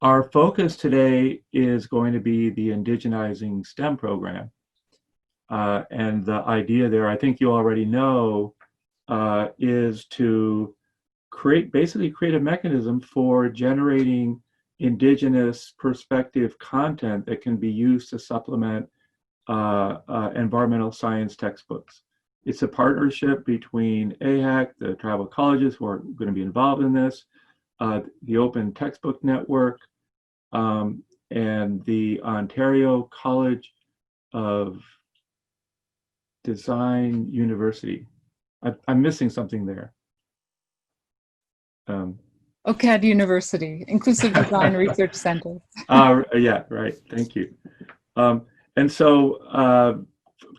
Our focus today is going to be the Indigenizing STEM program. And the idea there, I think you already know, is to basically create a mechanism for generating Indigenous perspective content that can be used to supplement environmental science textbooks. It's a partnership between AHAC, the tribal colleges who are going to be involved in this, the Open Textbook Network, and the Ontario College of Design University. I'm missing something there. OCAD University, Inclusive Design Research Center. Yeah, right. Thank you. And so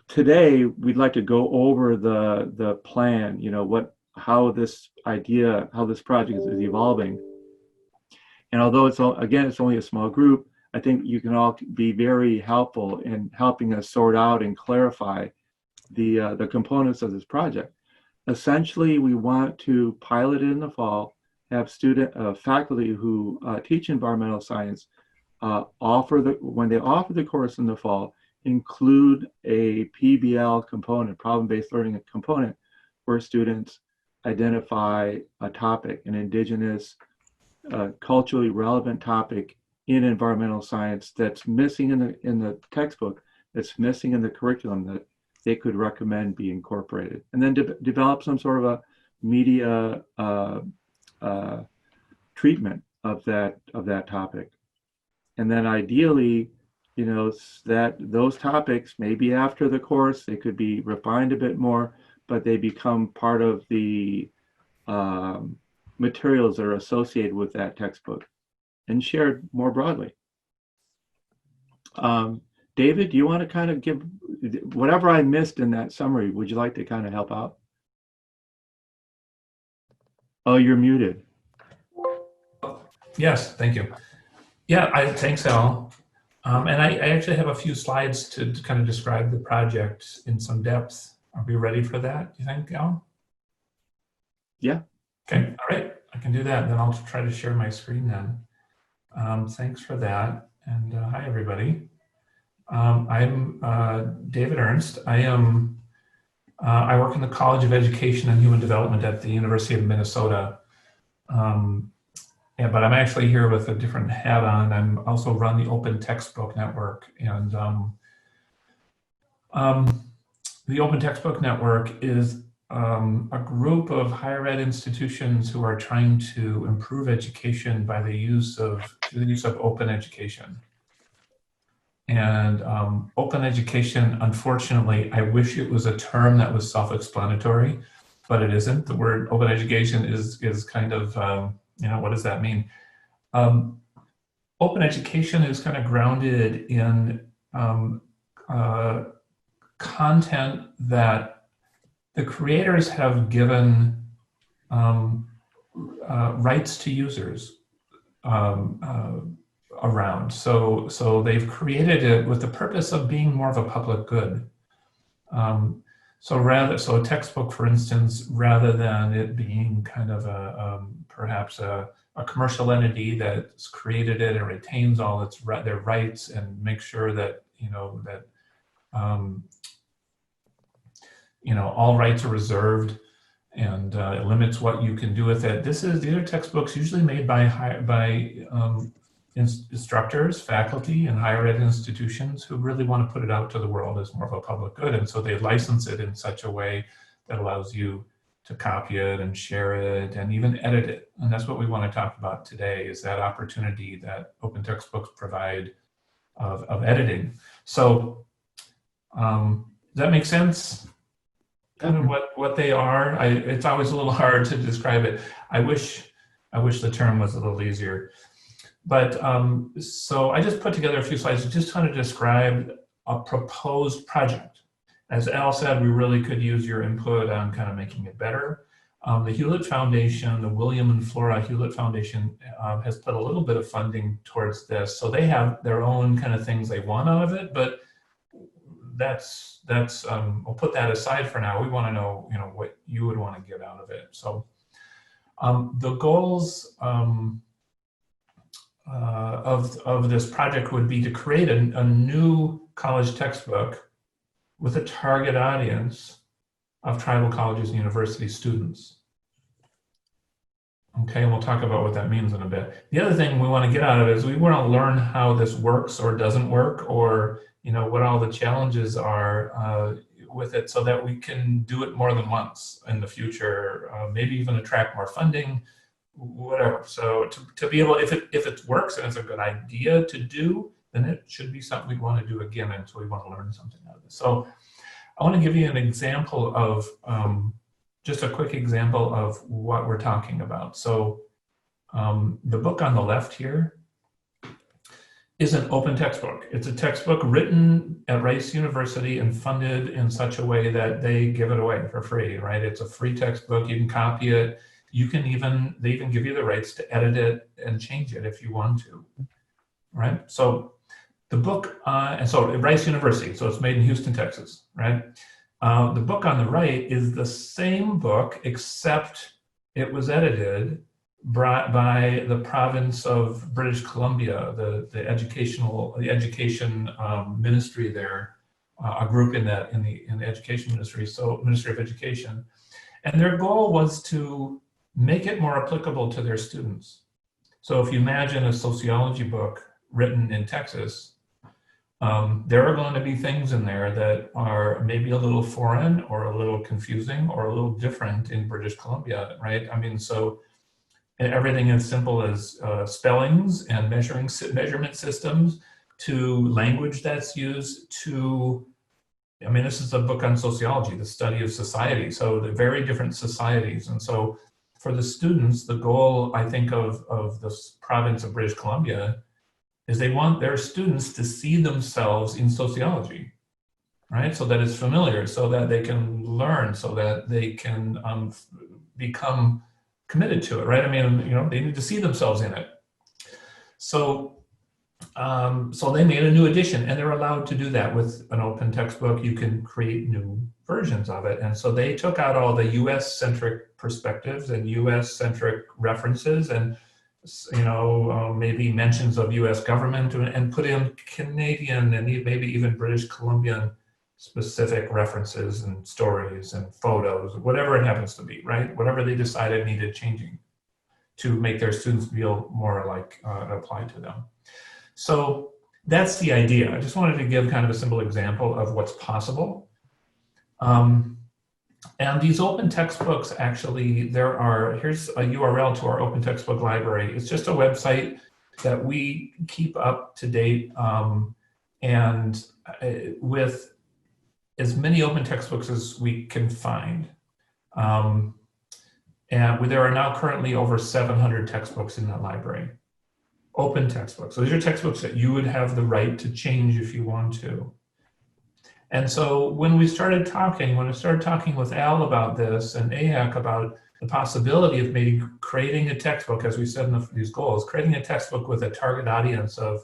today we'd like to go over the plan. You know how this project is evolving. And although it's only a small group, I think you can all be very helpful in helping us sort out and clarify the components of this project. Essentially, we want to pilot it in the fall, have faculty who teach environmental science when they offer the course in the fall, include a PBL component, problem-based learning component, where students identify a topic, an Indigenous, culturally relevant topic in environmental science that's missing in the textbook, that's missing in the curriculum, that they could recommend be incorporated, and then develop some sort of a media treatment of that topic. And then ideally, that those topics, maybe after the course, they could be refined a bit more, but they become part of the materials that are associated with that textbook and shared more broadly. David, do you want to kind of give whatever I missed in that summary? Would you like to kind of help out? Oh, you're muted. Yes, thank you. Yeah, thanks, Al. And I actually have a few slides to kind of describe the project in some depth. Are we ready for that, you think, Al? Yeah. Okay, all right, I can do that. And then I'll try to share my screen then. Thanks for that. And hi, everybody. I'm David Ernst. I work in the College of Education and Human Development at the University of Minnesota. But I'm actually here with a different hat on. I'm also run the Open Textbook Network. And the Open Textbook Network is a group of higher ed institutions who are trying to improve education by the use of open education. And open education, unfortunately, I wish it was a term that was self-explanatory, but it isn't. The word open education is kind of, what does that mean? Open education is kind of grounded in content that the creators have given rights to users around. So they've created it with the purpose of being more of a public good. So a textbook, for instance, rather than it being kind of perhaps a commercial entity that's created it and retains all their rights and makes sure that all rights are reserved, and it limits what you can do with it. These are textbooks usually made by instructors, faculty, and higher ed institutions who really want to put it out to the world as more of a public good. And so they license it in such a way that allows you to copy it and share it and even edit it. And that's what we want to talk about today, is that opportunity that open textbooks provide of editing. So does that make sense? Kind of what they are. It's always a little hard to describe it. I wish the term was a little easier. But so I just put together a few slides to just kind of describe a proposed project. As Al said, we really could use your input on kind of making it better. The Hewlett Foundation, the William and Flora Hewlett Foundation, has put a little bit of funding towards this. So they have their own kind of things they want out of it, but we'll put that aside for now. We want to know, what you would want to get out of it. So the goals of this project would be to create a new college textbook with a target audience of tribal colleges and university students. Okay, and we'll talk about what that means in a bit. The other thing we want to get out of it is we want to learn how this works or doesn't work, or what all the challenges are with it, so that we can do it more than once in the future, maybe even attract more funding, whatever. So to be able, if it works and it's a good idea to do, then it should be something we'd want to do again, and so we want to learn something out of it. So I want to give you an example of just a quick example of what we're talking about. So the book on the left here is an open textbook. It's a textbook written at Rice University and funded in such a way that they give it away for free, right? It's a free textbook. You can copy it. They even give you the rights to edit it and change it if you want to, right? So the book, and so at Rice University, so it's made in Houston, Texas, right? The book on the right is the same book, except it was edited by the province of British Columbia, the education ministry there, a group in the education ministry, so Ministry of Education, and their goal was to make it more applicable to their students. So if you imagine a sociology book written in Texas, there are going to be things in there that are maybe a little foreign or a little confusing or a little different in British Columbia, right? I mean, so everything as simple as spellings and measurement systems to language that's used to, I mean, this is a book on sociology, the study of society. So the very different societies. And so for the students, the goal, I think, of this province of British Columbia is they want their students to see themselves in sociology, right? So that it's familiar, so that they can learn, so that they can become committed to it, right? I mean, they need to see themselves in it. So, so they made a new edition, and they're allowed to do that with an open textbook. You can create new versions of it. And so they took out all the US-centric perspectives and US-centric references and maybe mentions of US government, and put in Canadian and maybe even British Columbian specific references and stories and photos, whatever it happens to be, right? Whatever they decided needed changing to make their students feel more like applied to them. So that's the idea. I just wanted to give kind of a simple example of what's possible. And these open textbooks, actually, here's a URL to our open textbook library. It's just a website that we keep up to date, and with as many open textbooks as we can find. And there are now currently over 700 textbooks in that library. Open textbooks. So these are textbooks that you would have the right to change if you want to. And so when I started talking with Al about this and AHAC about the possibility of maybe creating a textbook, as we said in these goals, creating a textbook with a target audience of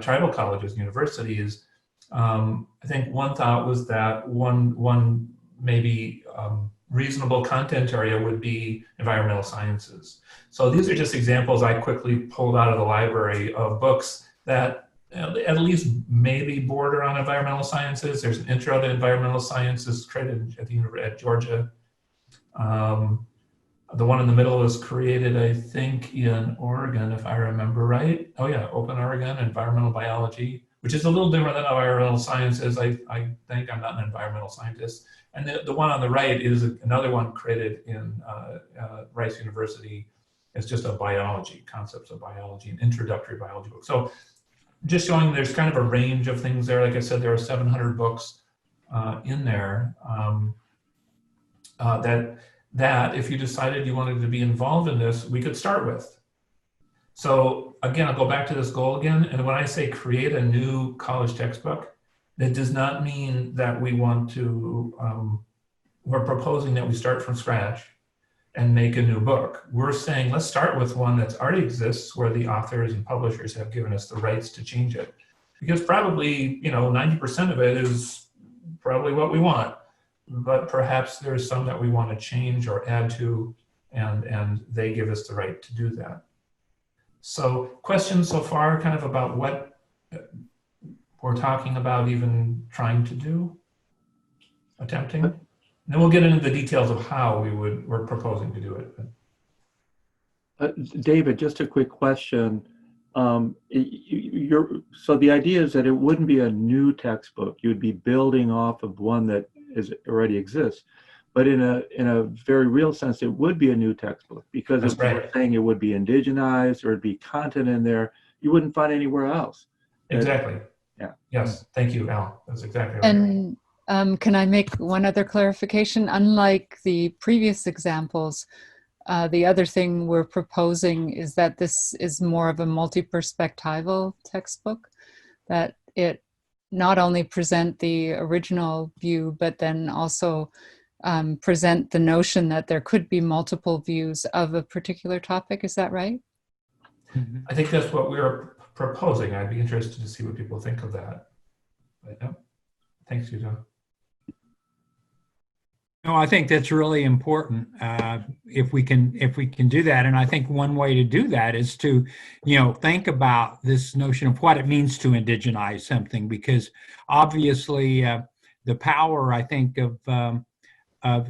tribal colleges and universities, I think one thought was that one maybe reasonable content area would be environmental sciences. So these are just examples I quickly pulled out of the library of books that at least maybe border on environmental sciences. There's an intro to environmental sciences created at Georgia. The one in the middle was created, I think, in Oregon, if I remember right. Oh yeah, Open Oregon, environmental biology, which is a little different than environmental sciences. I think I'm not an environmental scientist. And the one on the right is another one created in Rice University. It's just a biology, concepts of biology, an introductory biology book. So just showing there's kind of a range of things there. Like I said, there are 700 books in there that if you decided you wanted to be involved in this, we could start with. So again, I'll go back to this goal again. And when I say create a new college textbook, that does not mean that we want to, we're proposing that we start from scratch and make a new book. We're saying, let's start with one that already exists, where the authors and publishers have given us the rights to change it. Because probably, 90% of it is probably what we want, but perhaps there's some that we want to change or add to, and they give us the right to do that. So questions so far kind of about what we're talking about even trying to do, attempting? And then we'll get into the details of how we're proposing to do it. David, just a quick question. So the idea is that it wouldn't be a new textbook. You'd be building off of one that already exists. But in a very real sense, it would be a new textbook, because if we were saying it would be indigenized or it'd be content in there you wouldn't find anywhere else. Exactly. Yeah. Yes. Thank you, Al. That's exactly right. And can I make one other clarification? Unlike the previous examples, the other thing we're proposing is that this is more of a multi-perspectival textbook, that it not only present the original view, but then also present the notion that there could be multiple views of a particular topic. Is that right? I think that's what we're proposing. I'd be interested to see what people think of that. But, yeah. Thanks, Yuta. No, I think that's really important if we can do that. And I think one way to do that is to, think about this notion of what it means to indigenize something, because obviously the power, I think, of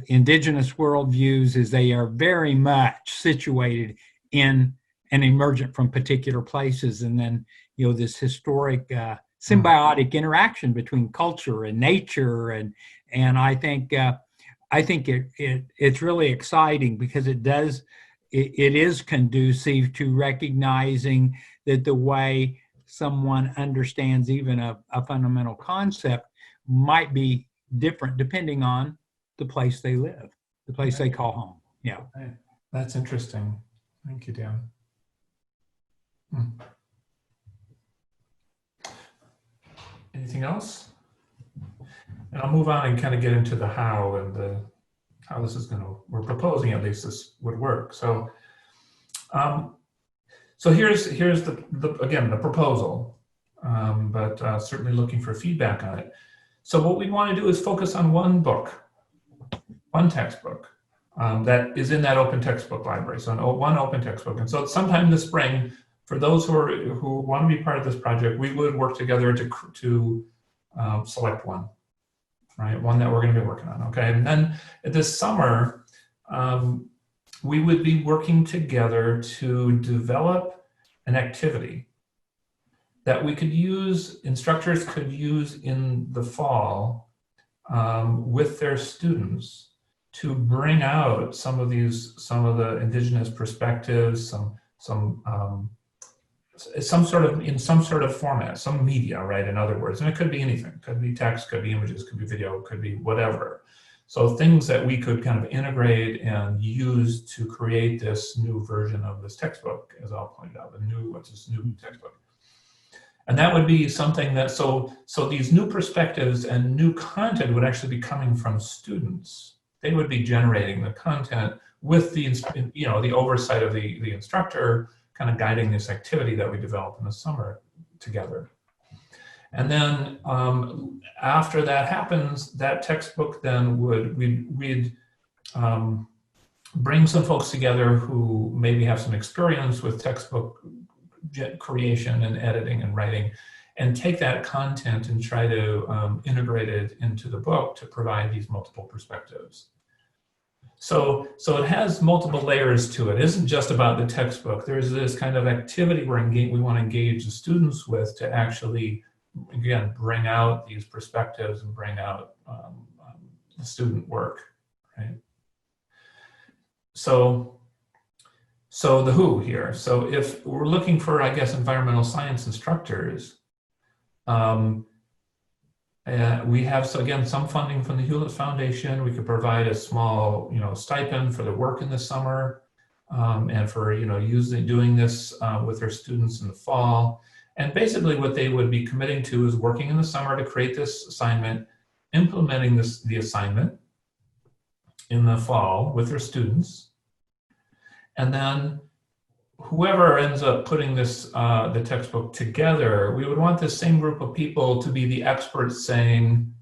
indigenous worldviews is they are very much situated in and emergent from particular places, and then this historic symbiotic interaction between culture and nature, and I think. I think it's really exciting because it is conducive to recognizing that the way someone understands even a fundamental concept might be different depending on the place they live, the place they call home. Yeah. Right. That's interesting. Thank you, Dan. Anything else? And I'll move on and kind of get into the how and how this is we're proposing at least this would work. So, here's again, the proposal, but certainly looking for feedback on it. So what we want to do is focus on one book, one textbook that is in that open textbook library. So one open textbook. And so sometime this spring, for those who want to be part of this project, we would work together to select one. Right, one that we're going to be working on, okay? And then this summer, we would be working together to develop an activity that we could use, instructors could use in the fall with their students to bring out some of the indigenous perspectives, in some sort of format, some media, right? In other words, and it could be anything. It could be text, could be images, could be video, could be whatever. So things that we could kind of integrate and use to create this new version of this textbook, as I'll point out, what's this new textbook? And that would be something that, so these new perspectives and new content would actually be coming from students. They would be generating the content with the oversight of the instructor, kind of guiding this activity that we develop in the summer together. And then after that happens, that textbook then we'd bring some folks together who maybe have some experience with textbook creation and editing and writing, and take that content and try to integrate it into the book to provide these multiple perspectives. So it has multiple layers to it. It isn't just about the textbook. There's this kind of activity we want to engage the students with to actually, again, bring out these perspectives and bring out the student work, right? So the who here. So if we're looking for, I guess, environmental science instructors, we have, so again, some funding from the Hewlett Foundation. We could provide a small, stipend for the work in the summer, and for, doing this with their students in the fall. And basically what they would be committing to is working in the summer to create this assignment, implementing the assignment in the fall with their students. And then whoever ends up putting the textbook together, we would want this same group of people to be the experts saying,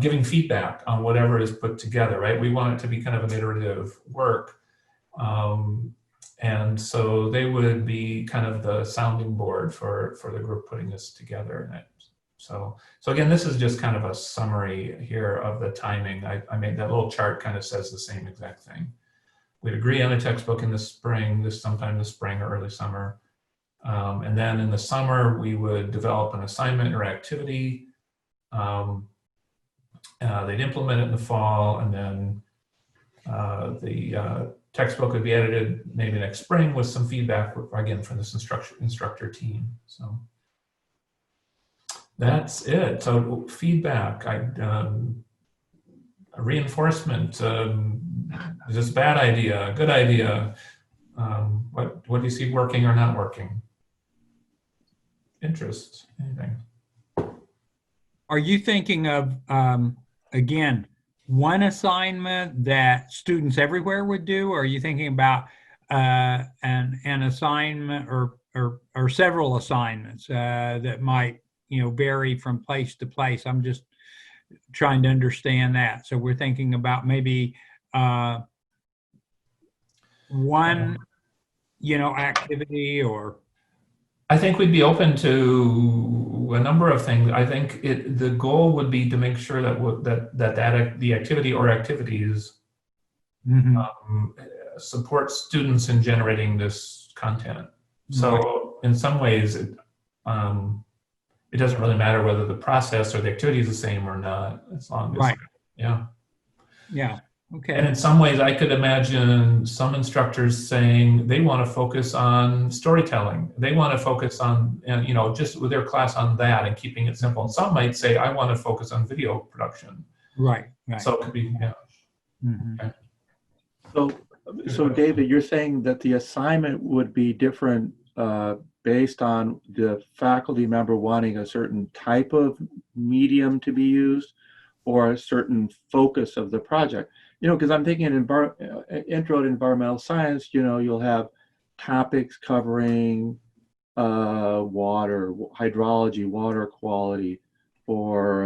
giving feedback on whatever is put together, right? We want it to be kind of an iterative work. And so they would be kind of the sounding board for the group putting this together. And so again, this is just kind of a summary here of the timing. I made that little chart, kind of says the same exact thing. We'd agree on a textbook in the spring, sometime in the spring or early summer. And then in the summer, we would develop an assignment or activity. They'd implement it in the fall, and then the textbook would be edited maybe next spring with some feedback, again, from this instructor team. So that's it. So feedback, reinforcement, is this a bad idea, a good idea? What do you see working or not working? Interest, anything? Are you thinking of, again, one assignment that students everywhere would do? Or are you thinking about an assignment or several assignments that might, vary from place to place? I'm just trying to understand that. So we're thinking about maybe one, activity, or I think we'd be open to a number of things. I think the goal would be to make sure that the activity or activities support students in generating this content. So in some ways, it doesn't really matter whether the process or the activity is the same or not, as long as yeah. Okay. And in some ways, I could imagine some instructors saying they want to focus on storytelling. They want to focus on, just with their class on that and keeping it simple. And some might say, I want to focus on video production. Right. So it could be, Mm-hmm. Okay. So David, you're saying that the assignment would be different based on the faculty member wanting a certain type of medium to be used or a certain focus of the project. Because I'm thinking intro to environmental science, you'll have topics covering water, hydrology, water quality, or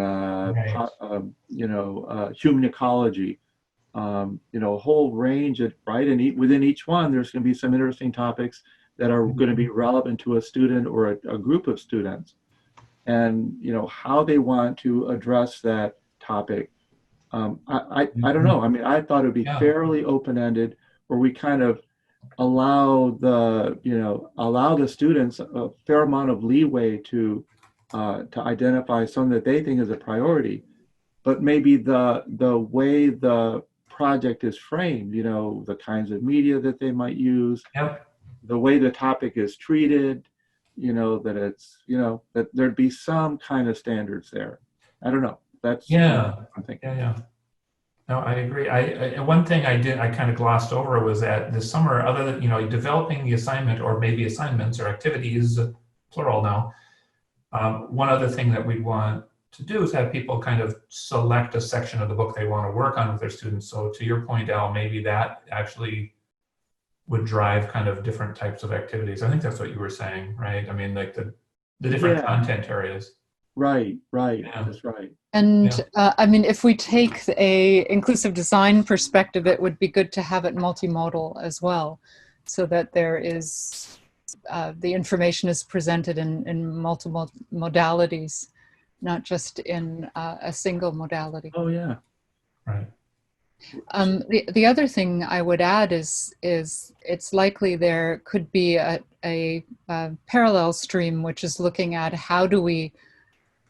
human ecology. A whole range of, right? And within each one, there's going to be some interesting topics that are going to be relevant to a student or a group of students, and how they want to address that topic. I don't know. I mean, I thought it would be fairly open-ended, where we kind of allow the students a fair amount of leeway to identify something that they think is a priority, but maybe the way the project is framed, the kinds of media that they might use, the way the topic is treated, that it's, that there'd be some kind of standards there. I don't know. That's what I'm thinking. No, I agree. One thing I kind of glossed over was that this summer, other than developing the assignment or maybe assignments or activities, plural now. One other thing that we'd want to do is have people kind of select a section of the book they want to work on with their students. So to your point, Al, maybe that actually would drive kind of different types of activities. I think that's what you were saying, right? I mean, like the different content areas. Right. That's right. And I mean, if we take a inclusive design perspective, it would be good to have it multimodal as well, so that there is the information is presented in multiple modalities, not just in a single modality. Oh yeah. Right. The other thing I would add is it's likely there could be a parallel stream, which is looking at how do we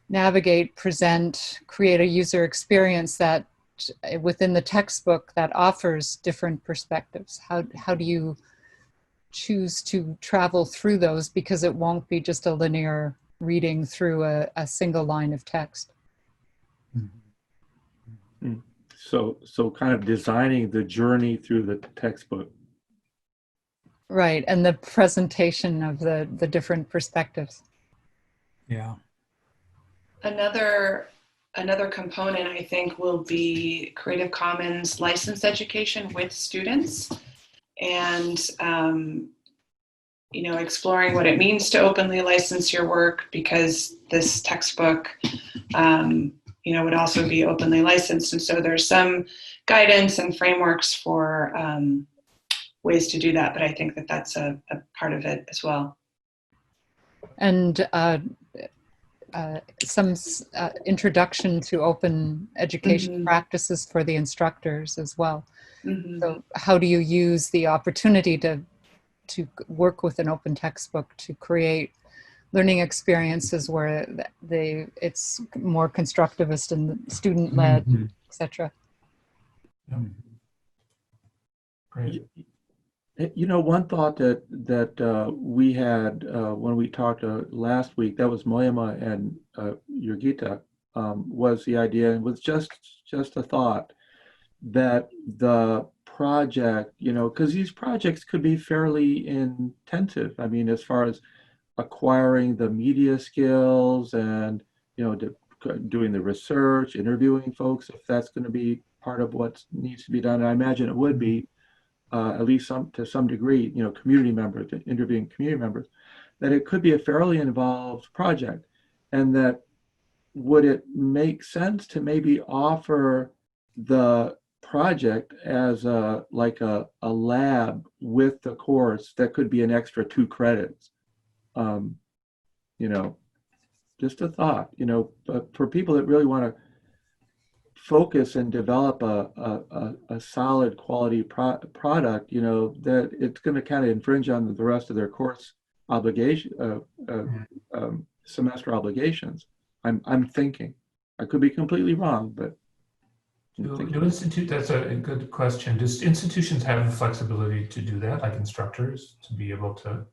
navigate, present, create a user experience that within the textbook that offers different perspectives. How do you choose to travel through those, because it won't be just a linear reading through a single line of text. So kind of designing the journey through the textbook. Right, and the presentation of the different perspectives. Yeah. Another component, I think, will be Creative Commons licensed education with students, and exploring what it means to openly license your work, because this textbook would also be openly licensed, and so there's some guidance and frameworks for ways to do that, but I think that that's a part of it as well. And some introduction to open education practices for the instructors as well. So how do you use the opportunity to work with an open textbook to create learning experiences where it's more constructivist and student-led, etc. Great. You know, one thought that we had when we talked last week, that was Moyama and Yurgita, was the idea, and was just a thought, that the project, you know, because these projects could be fairly intensive. I mean, as far as acquiring the media skills and, you know, doing the research, interviewing folks, if that's going to be part of what needs to be done. And I imagine it would be, at least to some degree, you know, community members, interviewing community members, that it could be a fairly involved project. And that would it make sense to maybe offer the project as like a lab with the course that could be an extra 2 credits? You know, just a thought, you know, but for people that really want to focus and develop a solid quality product, you know, that it's going to kind of infringe on the rest of their course obligation, semester obligations. I'm thinking. I could be completely wrong, but That's a good question. Does institutions have the flexibility to do that, like instructors, to be able to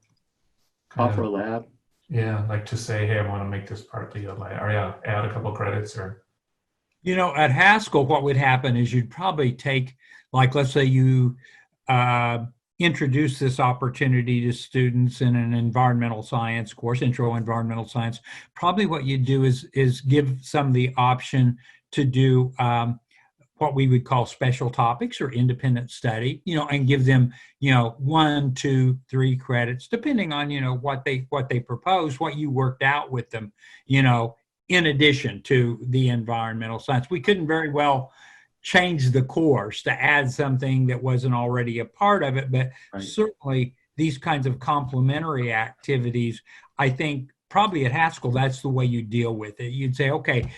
offer a lab? Yeah, like to say, hey, I want to make this partly a lab, or yeah, add a couple credits, or. You know, at Haskell, what would happen is you'd probably take, like, let's say you introduce this opportunity to students in an environmental science course, intro environmental science. Probably what you do is give some the option to do what we would call special topics or independent study, you know, and give them, you know, 1, 2, 3 credits, depending on, you know, what they propose, what you worked out with them, you know, in addition to the environmental science. We couldn't very well change the course to add something that wasn't already a part of it, but certainly these kinds of complementary activities, I think probably at Haskell, that's the way you deal with it. You'd say, okay,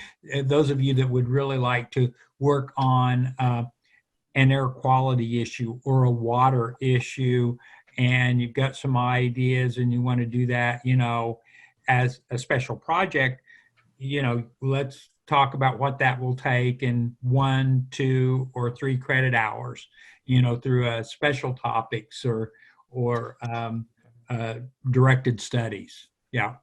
those of you that would really like to work on an air quality issue or a water issue, and you've got some ideas and you want to do that, you know, as a special project, you know, let's talk about what that will take in 1, 2, or 3 credit hours, you know, through special topics or directed studies. Yeah.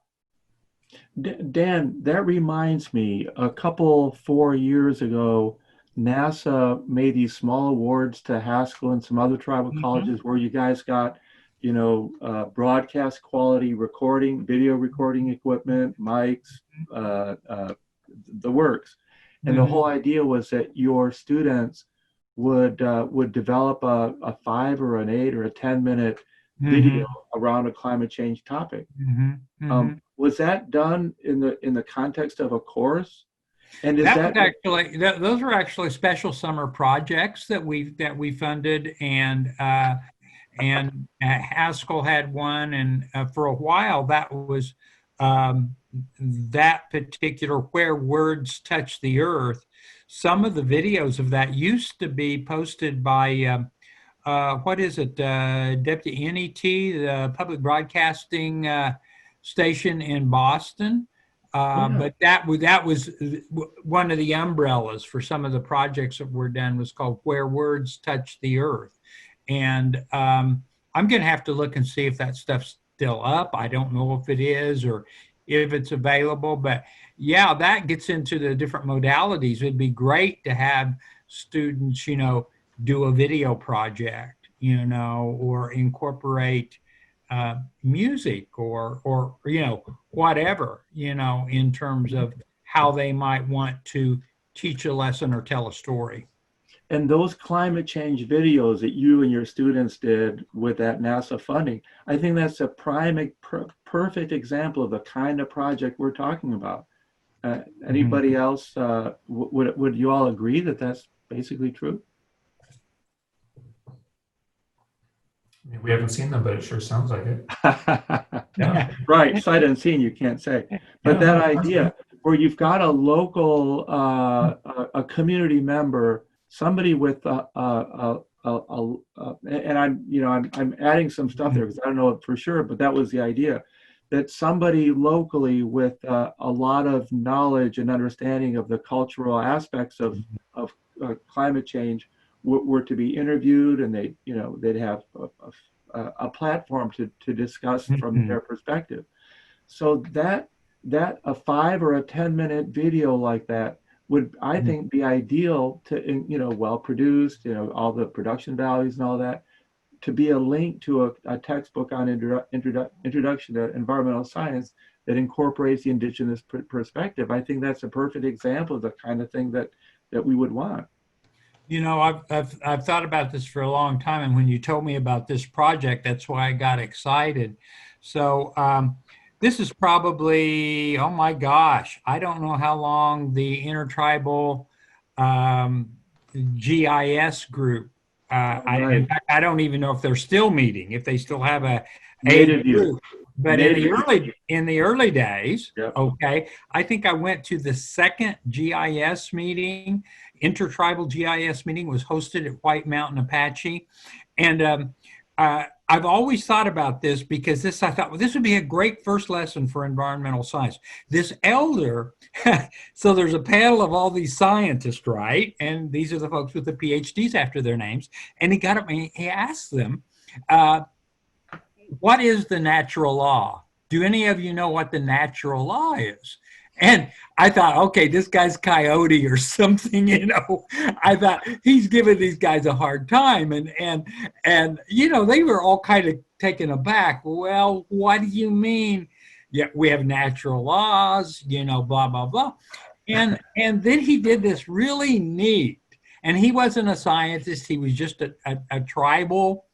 Dan, that reminds me, a couple 4 years ago, NASA made these small awards to Haskell and some other tribal colleges where you guys got, you know, broadcast quality recording, video recording equipment, mics, the works. And the whole idea was that your students would develop a 5 or an 8 or a 10-minute video around a climate change topic. Was that done in the context of a course? And is that actually those were actually special summer projects that we funded, and Haskell had one, and for a while that was that particular Where Words Touch the Earth. Some of the videos of that used to be posted by what is it, WNET, the public broadcasting station in Boston. But that was one of the umbrellas for some of the projects that were done, was called Where Words Touch the Earth. And I'm going to have to look and see if that stuff's still up. I don't know if it is or if it's available, but yeah, that gets into the different modalities. It'd be great to have students, you know, do a video project, you know, or incorporate music or you know, whatever, you know, in terms of how they might want to teach a lesson or tell a story. And those climate change videos that you and your students did with that NASA funding, I think that's a perfect example of the kind of project we're talking about. Anybody else, would you all agree that that's basically true? We haven't seen them, but it sure sounds like it. Yeah. Right, sight unseen, you can't say. But Yeah. that idea where you've got a local, a community member, somebody with and I'm adding some stuff there because I don't know it for sure, but that was the idea, that somebody locally with a lot of knowledge and understanding of the cultural aspects of climate change were to be interviewed, and they'd have a platform to discuss from their perspective. So that a 5 or a 10-minute video like that would, I think, be ideal to, well produced, all the production values and all that, to be a link to a textbook on introduction to environmental science that incorporates the Indigenous perspective. I think that's a perfect example of the kind of thing that we would want. I've thought about this for a long time, and when you told me about this project, that's why I got excited. So this is probably, oh my gosh, I don't know how long the Intertribal GIS group. Right. In fact, I don't even know if they're still meeting, if they still have a Native group. But in the early days, Yep. okay, I think I went to the second GIS meeting. Intertribal GIS meeting was hosted at White Mountain Apache, and I've always thought about this because I thought, well, this would be a great first lesson for environmental science. This elder, so there's a panel of all these scientists, right? And these are the folks with the PhDs after their names. And he got up and he asked them, what is the natural law? Do any of you know what the natural law is? And I thought, okay, this guy's Coyote or something, I thought he's giving these guys a hard time. And they were all kind of taken aback. Well, what do you mean? Yeah, we have natural laws, blah, blah, blah. And then he did this really neat, and he wasn't a scientist. He was just a tribal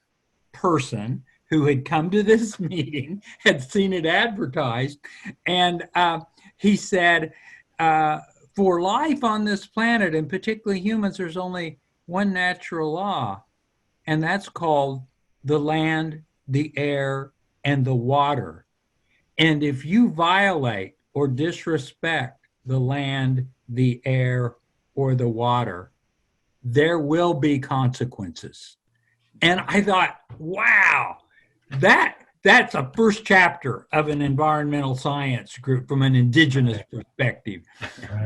person who had come to this meeting, had seen it advertised, and he said, for life on this planet, and particularly humans, there's only one natural law, and that's called the land, the air, and the water. And if you violate or disrespect the land, the air, or the water, there will be consequences. And I thought, wow, that's a first chapter of an environmental science group from an Indigenous perspective.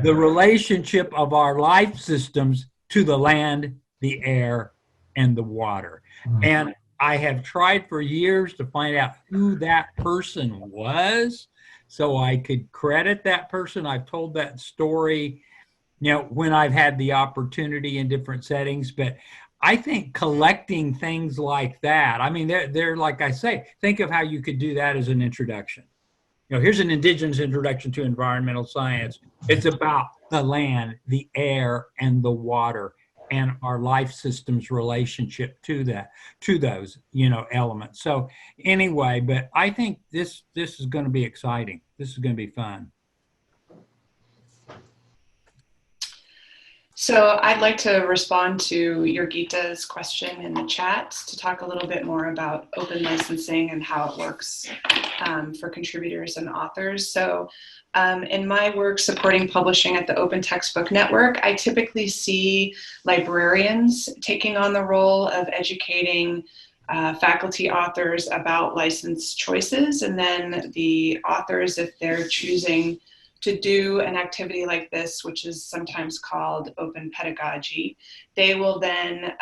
The relationship of our life systems to the land, the air, and the water. And I have tried for years to find out who that person was so I could credit that person. I've told that story, when I've had the opportunity in different settings, but I think collecting things like that, I mean, they're like I say, think of how you could do that as an introduction. Here's an Indigenous introduction to environmental science. It's about the land, the air, and the water, and our life system's relationship to those, elements. So anyway, but I think this is going to be exciting. This is going to be fun. So I'd like to respond to Yurgita's question in the chat to talk a little bit more about open licensing and how it works for contributors and authors. So in my work supporting publishing at the Open Textbook Network, I typically see librarians taking on the role of educating faculty authors about license choices, and then the authors, if they're choosing to do an activity like this, which is sometimes called open pedagogy, they will then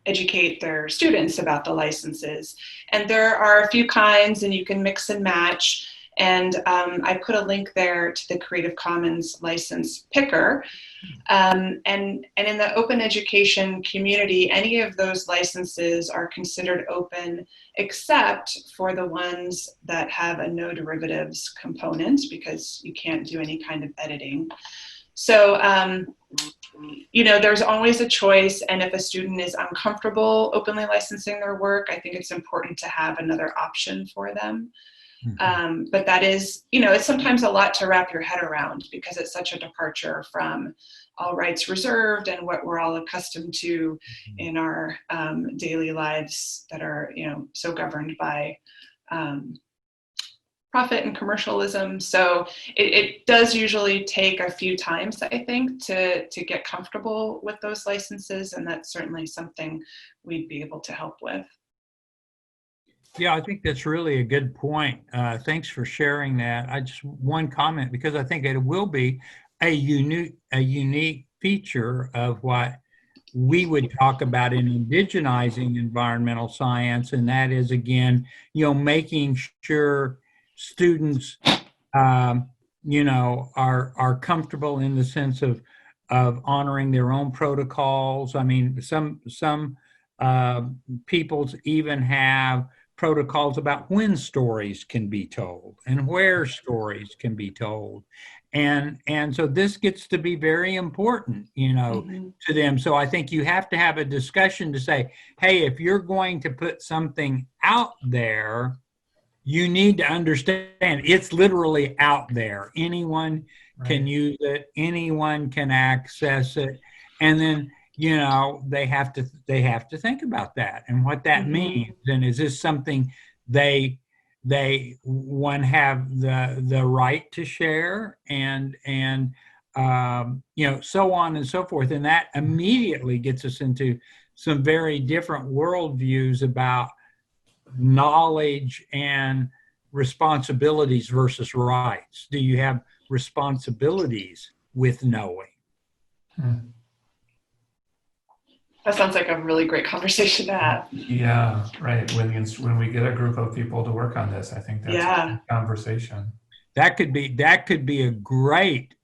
educate their students about the licenses. And there are a few kinds, and you can mix and match. And I put a link there to the Creative Commons license picker. And in the open education community, any of those licenses are considered open except for the ones that have a no derivatives component, because you can't do any kind of editing. So, there's always a choice. And if a student is uncomfortable openly licensing their work, I think it's important to have another option for them. But that is, it's sometimes a lot to wrap your head around because it's such a departure from all rights reserved and what we're all accustomed to in our daily lives that are, so governed by profit and commercialism. So it does usually take a few times, I think, to get comfortable with those licenses. And that's certainly something we'd be able to help with. Yeah, I think that's really a good point. Thanks for sharing that. I just one comment because I think it will be a unique feature of what we would talk about in indigenizing environmental science, and that is again, making sure students, are comfortable in the sense of honoring their own protocols. I mean, some peoples even have protocols about when stories can be told and where stories can be told. And so this gets to be very important, to them. So I think you have to have a discussion to say, hey, if you're going to put something out there, you need to understand it's literally out there. Anyone can use it, anyone can access it. And then they have to think about that and what that means. And is this something they one have the right to share and so on and so forth. And that immediately gets us into some very different worldviews about knowledge and responsibilities versus rights. Do you have responsibilities with knowing? That sounds like a really great conversation to have. Yeah, right. When we get a group of people to work on this, I think that's a conversation. That could be a great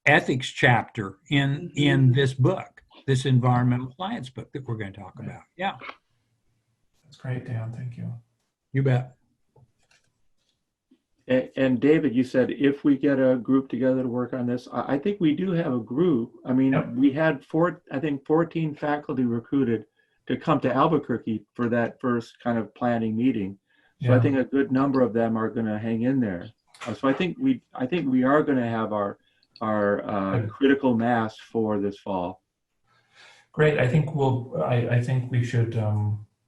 ethics chapter in this book, this environmental science book that we're going to talk about. Yeah. That's great, Dan. Thank you. You bet. And David, you said if we get a group together to work on this, I think we do have a group. I mean, we had 14 faculty recruited to come to Albuquerque for that first kind of planning meeting. So I think a good number of them are going to hang in there. So I think we are going to have our critical mass for this fall. Great. I think we should.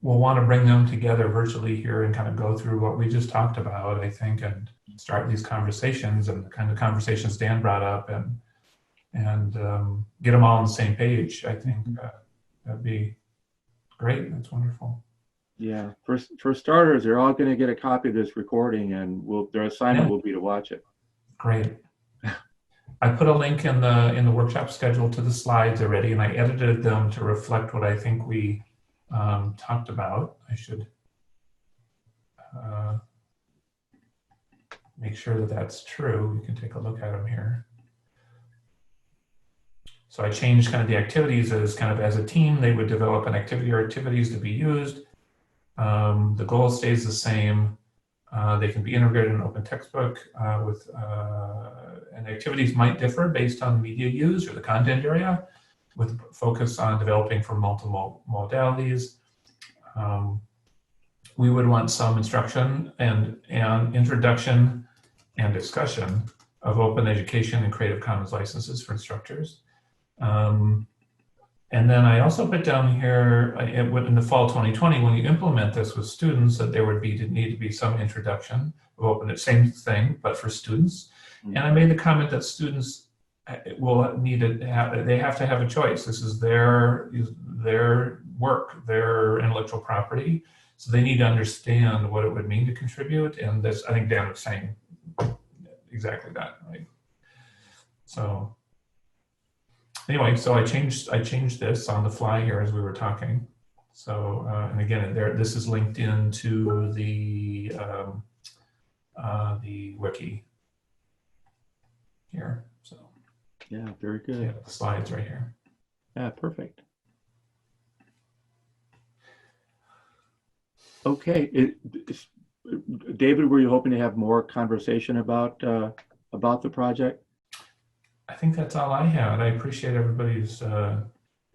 We'll want to bring them together virtually here and kind of go through what we just talked about, I think, and start these conversations and the kind of conversations Dan brought up and get them all on the same page. I think that'd be great. That's wonderful. Yeah. For starters, they're all going to get a copy of this recording and their assignment will be to watch it. Great. I put a link in the workshop schedule to the slides already, and I edited them to reflect what I think we talked about. I should make sure that that's true. We can take a look at them here. So I changed kind of the activities as a team, they would develop an activity or activities to be used. The goal stays the same. They can be integrated in an open textbook and activities might differ based on media used or the content area, with focus on developing for multiple modalities. We would want some instruction and introduction and discussion of open education and Creative Commons licenses for instructors. And then I also put down here in the fall 2020, when you implement this with students, that there would need to be some introduction of open, same thing, but for students. And I made the comment that students will need to they have to have a choice. This is their work, their intellectual property. So they need to understand what it would mean to contribute. And this, I think Dan was saying exactly that, right? So anyway, so I changed this on the fly here as we were talking. So and again, this is linked into the wiki here. So yeah, very good. Yeah, the slides right here. Yeah, perfect. Okay, David, were you hoping to have more conversation about the project? I think that's all I had. I appreciate everybody's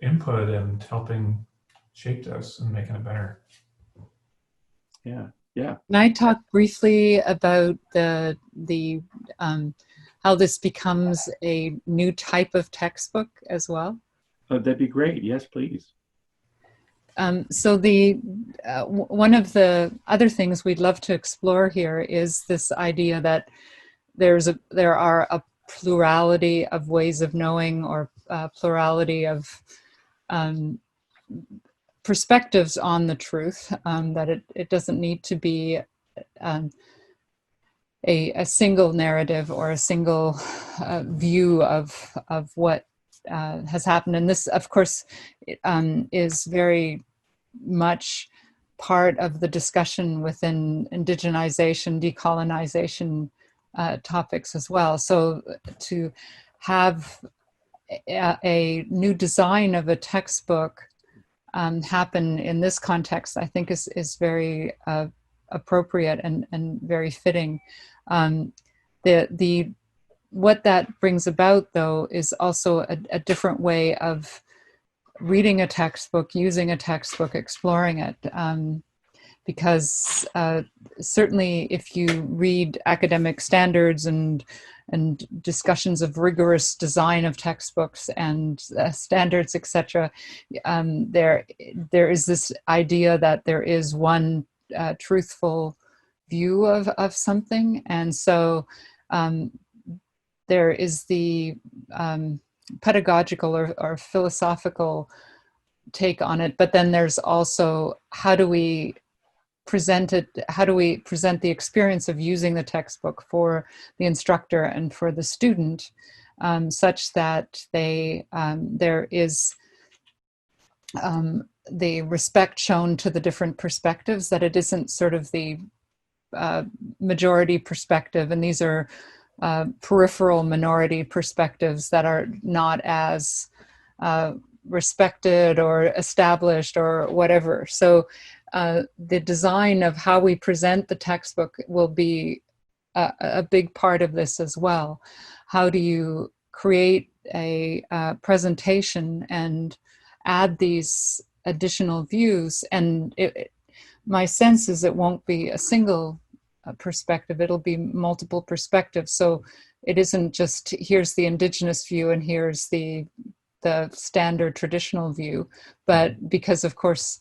input and helping shape this and making it better. Yeah, Yeah, Can I talk briefly about how this becomes a new type of textbook as well? that'd be great. Yes, please. So one of the other things we'd love to explore here is this idea that there are a plurality of ways of knowing, or a plurality of perspectives on the truth, that it doesn't need to be um, a single narrative or a single view of what has happened. And this, of course, is very much part of the discussion within indigenization, decolonization topics as well. So to have a new design of a textbook happen in this context, I think is very appropriate and very fitting. The what that brings about, though, is also a different way of reading a textbook, using a textbook, exploring it. Because certainly if you read academic standards and discussions of rigorous design of textbooks and standards, etc., there is this idea that there is one truthful view of something, and so there is the pedagogical or philosophical take on it, but then there's also how do we present the experience of using the textbook for the instructor and for the student, such that there is the respect shown to the different perspectives, that it isn't sort of the majority perspective, and these are peripheral minority perspectives that are not as respected or established or whatever. So the design of how we present the textbook will be a big part of this as well. How do you create a presentation and add these additional views? And my sense is it won't be a single perspective, it'll be multiple perspectives. So it isn't just here's the Indigenous view and here's the standard traditional view, but because of course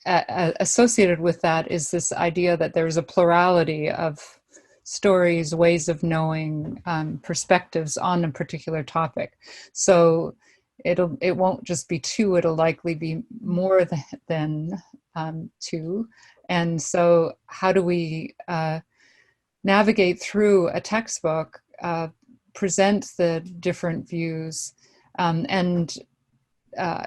associated with that is this idea that there's a plurality of stories, ways of knowing, perspectives on a particular topic. So it won't just be two, it'll likely be more than two. And so how do we navigate through a textbook, present the different views, and I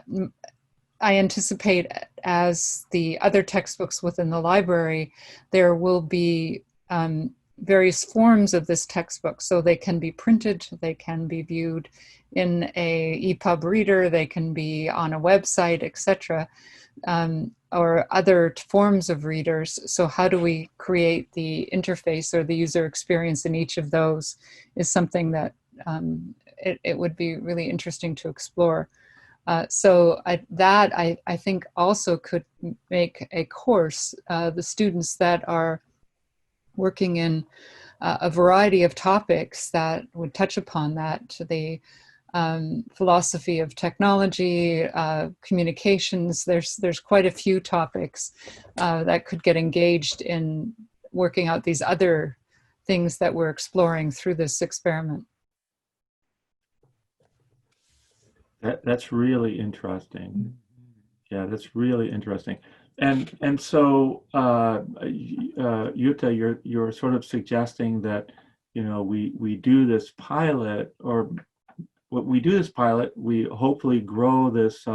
anticipate as the other textbooks within the library, there will be various forms of this textbook. So they can be printed, they can be viewed in a EPUB reader, they can be on a website, etc., or other forms of readers. So how do we create the interface or the user experience in each of those is something that it would be really interesting to explore. So I think also could make a course. The students that are working in a variety of topics that would touch upon that, the philosophy of technology, communications, there's quite a few topics that could get engaged in working out these other things that we're exploring through this experiment. That's really interesting. Yeah, that's really interesting. And so Jutta, you're sort of suggesting that, you know, we do this pilot, or what we do this pilot, we hopefully grow this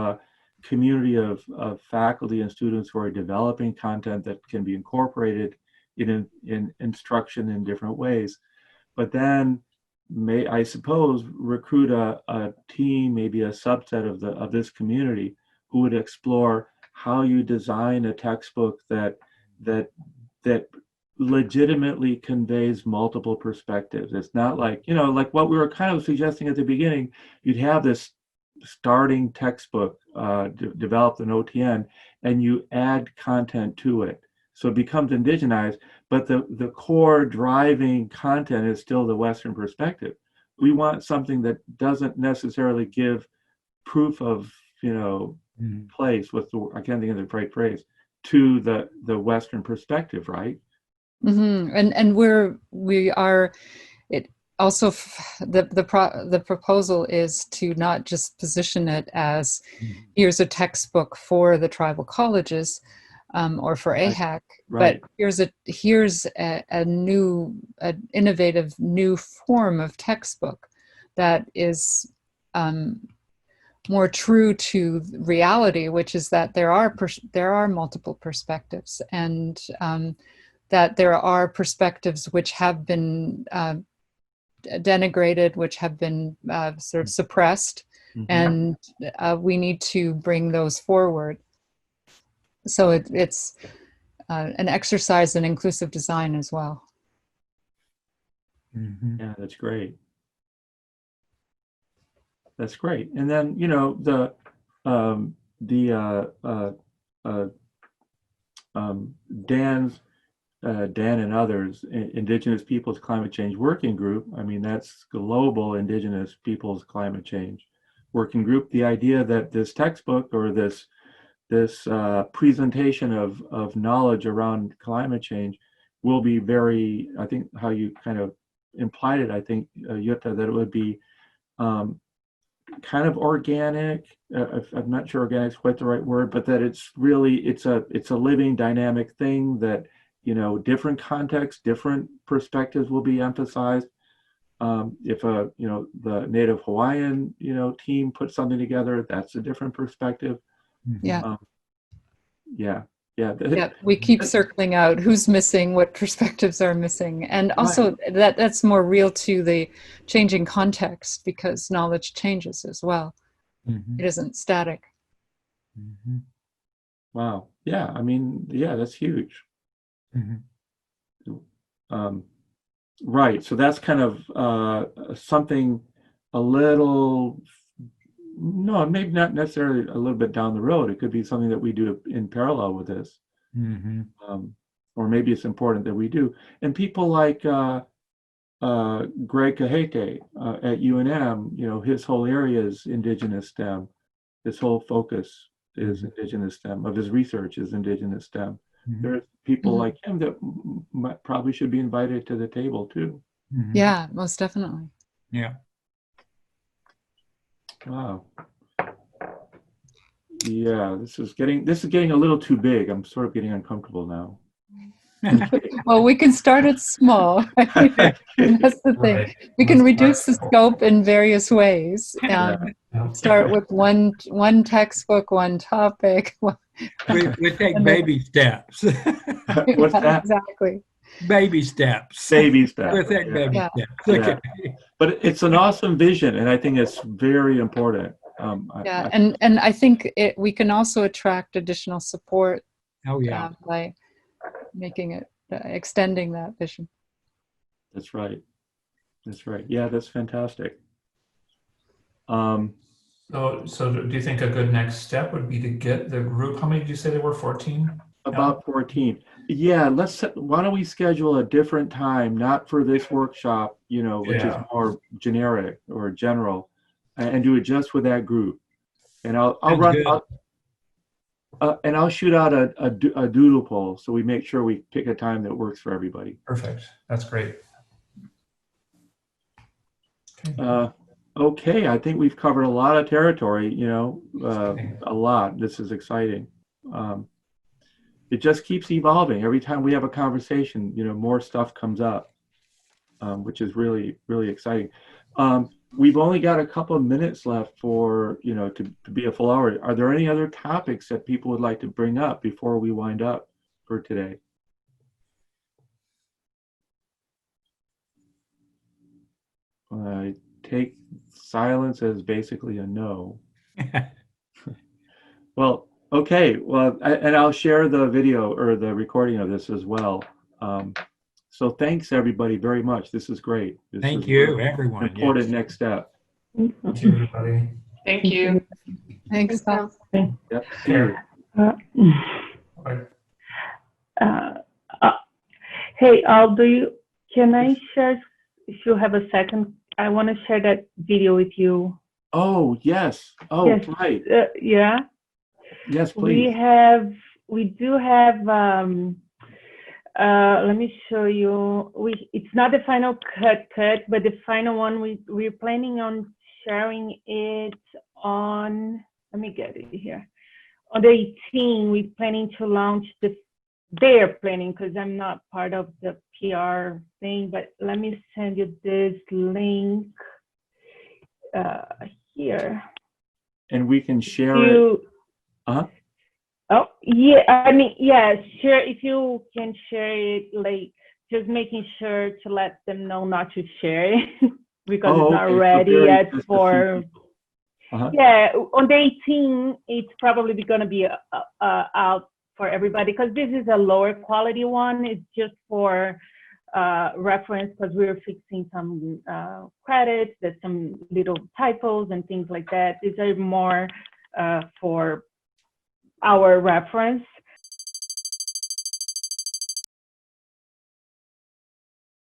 community of faculty and students who are developing content that can be incorporated in instruction in different ways. But then I suppose recruit a team, maybe a subset of this community, who would explore how you design a textbook that legitimately conveys multiple perspectives. It's not like, you know, like what we were kind of suggesting at the beginning, you'd have this starting textbook developed in OTN, and you add content to it. So it becomes indigenized, but the core driving content is still the Western perspective. We want something that doesn't necessarily give proof of, place, I can't think of the right phrase, to the Western perspective, right? And we are, it also, the proposal is to not just position it as here's a textbook for the tribal colleges or for AHAC, Right. but here's a new, innovative new form of textbook that is more true to reality, which is that there are multiple perspectives, and that there are perspectives which have been denigrated, which have been sort of suppressed, and we need to bring those forward. So it's an exercise in inclusive design as well. Yeah, that's great. That's great. And then, Dan and others, Indigenous Peoples Climate Change Working Group. I mean, that's global Indigenous Peoples Climate Change Working Group. The idea that this textbook or this presentation of knowledge around climate change will be very, I think how you kind of implied it, I think, Jutta, that it would be kind of organic. I'm not sure organic is quite the right word, but that it's really, it's a living dynamic thing that, different contexts, different perspectives will be emphasized. If the Native Hawaiian, team puts something together, that's a different perspective. Yeah. Yeah. We keep circling out who's missing, what perspectives are missing, and also that's more real to the changing context because knowledge changes as well. It isn't static. Wow. Yeah. I mean, yeah, that's huge. Right. So that's kind of something a little, no, maybe not necessarily a little bit down the road. It could be something that we do in parallel with this. Or maybe it's important that we do. And people like Greg Kahete at UNM, his whole area is Indigenous STEM. His whole focus is Indigenous STEM, of his research is Indigenous STEM. There's people like him that probably should be invited to the table too. Yeah, most definitely. Yeah. Wow. Yeah, this is getting a little too big. I'm sort of getting uncomfortable now. Well, we can start it small. Right? That's the thing. Right. We can reduce the scope in various ways. Start with one textbook, one topic. We take baby steps. What's that? Exactly. Baby steps. Baby steps. We take baby Yeah. steps. Yeah. Okay. But it's an awesome vision, and I think it's very important. And I think we can also attract additional support Oh yeah. by making it, extending that vision. That's right. That's right. Yeah, that's fantastic. So do you think a good next step would be to get the group? How many did you say there were? 14? About 14. Yeah, why don't we schedule a different time, not for this workshop, which is more generic or general, and do it just with that group. And I'll shoot out a doodle poll so we make sure we pick a time that works for everybody. Perfect. That's great. Okay, I think we've covered a lot of territory, a lot. This is exciting. It just keeps evolving. Every time we have a conversation, more stuff comes up, which is really, really exciting. We've only got a couple of minutes left for, to be a full hour. Are there any other topics that people would like to bring up before we wind up for today? I take silence as basically a no. Well, okay. Well, and I'll share the video or the recording of this as well. So thanks everybody very much. This is great. Thank you, everyone. Important next step. Thank you, everybody. Thank you. Thanks, Bob. Yep. See you. Uh, Right. hey, Al, can I share, if you have a second, I want to share that video with you. Oh, yes. Oh, Yes, right. yeah. Yes, please. We do have, let me show you. It's not the final cut, but the final one, we're planning on sharing it on, let me get it here. On the 18th, we're planning to launch they're planning, because I'm not part of the PR thing, but let me send you this link here. And we can share it. Uh-huh. Oh, yeah, I mean, yeah, sure. If you can share it, like, just making sure to let them know not to share it because it's not Okay. So ready very yet just a few for, people. Uh-huh. yeah, on the 18th, it's probably going to be out for everybody because this is a lower quality one. It's just for reference because we're fixing some credits, there's some little typos and things like that. These are more for our reference.